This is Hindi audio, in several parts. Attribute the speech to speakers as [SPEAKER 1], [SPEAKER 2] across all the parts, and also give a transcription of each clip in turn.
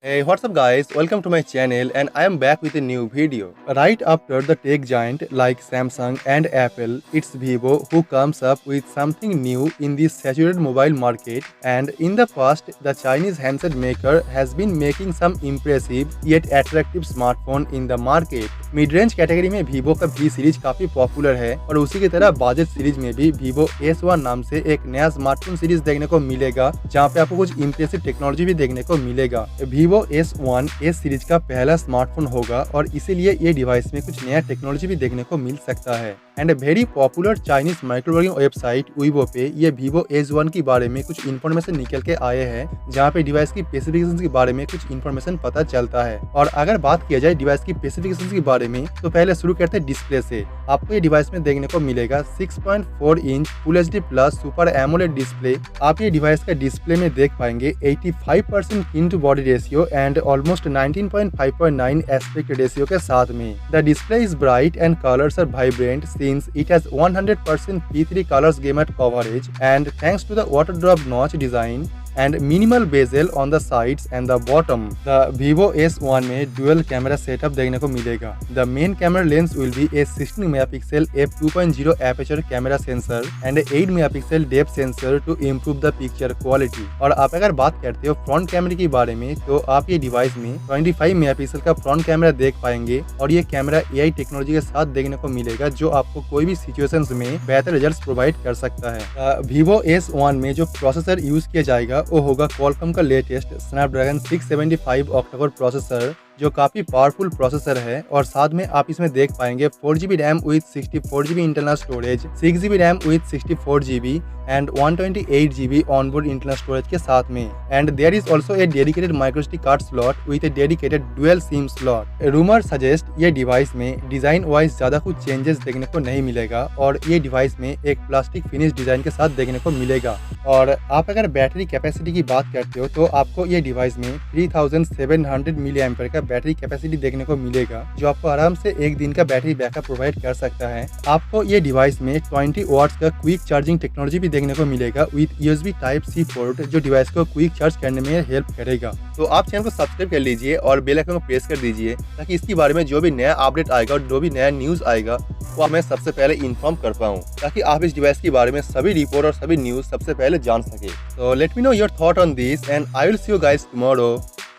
[SPEAKER 1] Hey, what's up guys? Welcome to my channel and I am back with a new video. Right after the tech giant like Samsung and Apple, it's Vivo who comes up with something new in this saturated mobile market, and in the past the Chinese handset maker has been making some impressive yet attractive smartphone in the market. Mid range category में Vivo का V सीरीज काफी पॉपुलर है और उसी की तरह बजट सीरीज में भी Vivo S1 नाम से एक नया स्मार्टफोन सीरीज देखने को मिलेगा, जहां पे आपको कुछ इम्प्रेसिव टेक्नोलॉजी भी देखने को मिलेगा। Vivo S1 S सीरीज का पहला स्मार्टफोन होगा और इसीलिए ये डिवाइस में कुछ नया टेक्नोलॉजी भी देखने को मिल सकता है। And very popular Chinese microblogging website Weibo पे ये Vivo S1 के बारे में कुछ इन्फॉर्मेशन निकल के आए हैं, जहाँ पे डिवाइस की स्पेसिफिकेशंस के बारे में कुछ इन्फॉर्मेशन पता चलता है। और अगर बात किया जाए डिवाइस की स्पेसिफिकेशंस के बारे में, तो पहले शुरू करते हैं डिस्प्ले से। आपको ये डिवाइस में देखने को मिलेगा 6.4 inch full HD plus super AMOLED display. आप ये डिवाइस का डिस्प्ले में देख पाएंगे 85% skin to body ratio and almost 19.5.9 aspect ratio के साथ में। The display is bright and colours are vibrant since it has 100% P3 colors gamut coverage, and thanks to the water drop notch design and minimal bezel on the sides and the bottom. The Vivo S1 में dual camera setup देखने को मिलेगा। The main camera lens will be a 16 megapixel f2.0 aperture camera sensor and a 8 megapixel depth sensor to improve the picture quality. और आप अगर बात करते हो फ्रंट कैमरे के बारे में, तो आप ये डिवाइस में 25 मेगापिक्सल का फ्रंट कैमरा देख पाएंगे और ये कैमरा AI टेक्नोलॉजी के साथ देखने को मिलेगा, जो आपको कोई भी सिचुएशंस में बेहतर रिजल्ट्स प्रोवाइड कर सकता है। Vivo S1 में जो प्रोसेसर यूज किया जाएगा वो होगा क्वालकॉम का लेटेस्ट स्नैपड्रैगन 675 ऑक्टा-कोर प्रोसेसर, जो काफी पावरफुल प्रोसेसर है। और साथ में आप इसमें देख पाएंगे 4GB RAM with 64GB internal storage, 6GB RAM with 64GB and 128GB onboard internal storage के साथ में। And there is also a dedicated micro SD card slot with a dedicated dual SIM slot. Rumour suggest ये डिवाइस में डिजाइन वाइज ज्यादा कुछ चेंजेस देखने को नहीं मिलेगा और ये डिवाइस में एक प्लास्टिक फिनिश डिजाइन के साथ देखने को मिलेगा। और आप अगर बैटरी कैपेसिटी की बात करते हो, तो आपको ये डिवाइस में 3700 मिली एम्पीयर का बैटरी कैपेसिटी देखने को मिलेगा, जो आपको आराम से एक दिन का बैटरी बैकअप प्रोवाइड कर सकता है। आपको ये डिवाइस में 20 वॉट्स का क्विक चार्जिंग टेक्नोलॉजी भी देखने को मिलेगा विद USB Type-C पोर्ट, जो डिवाइस को क्विक चार्ज करने में हेल्प करेगा। तो आप चैनल को सब्सक्राइब कर लीजिए और बेल आइकन को प्रेस कर दीजिए, ताकि इसके बारे में जो भी नया अपडेट आएगा और जो भी नया न्यूज आएगा वो मैं सबसे पहले इन्फॉर्म कर पाऊँ, ताकि आप इस डिवाइस के बारे में सभी रिपोर्ट और सभी न्यूज सबसे पहले जान सके। So let me know your thought on this and I will see you guys tomorrow.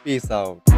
[SPEAKER 1] Peace out.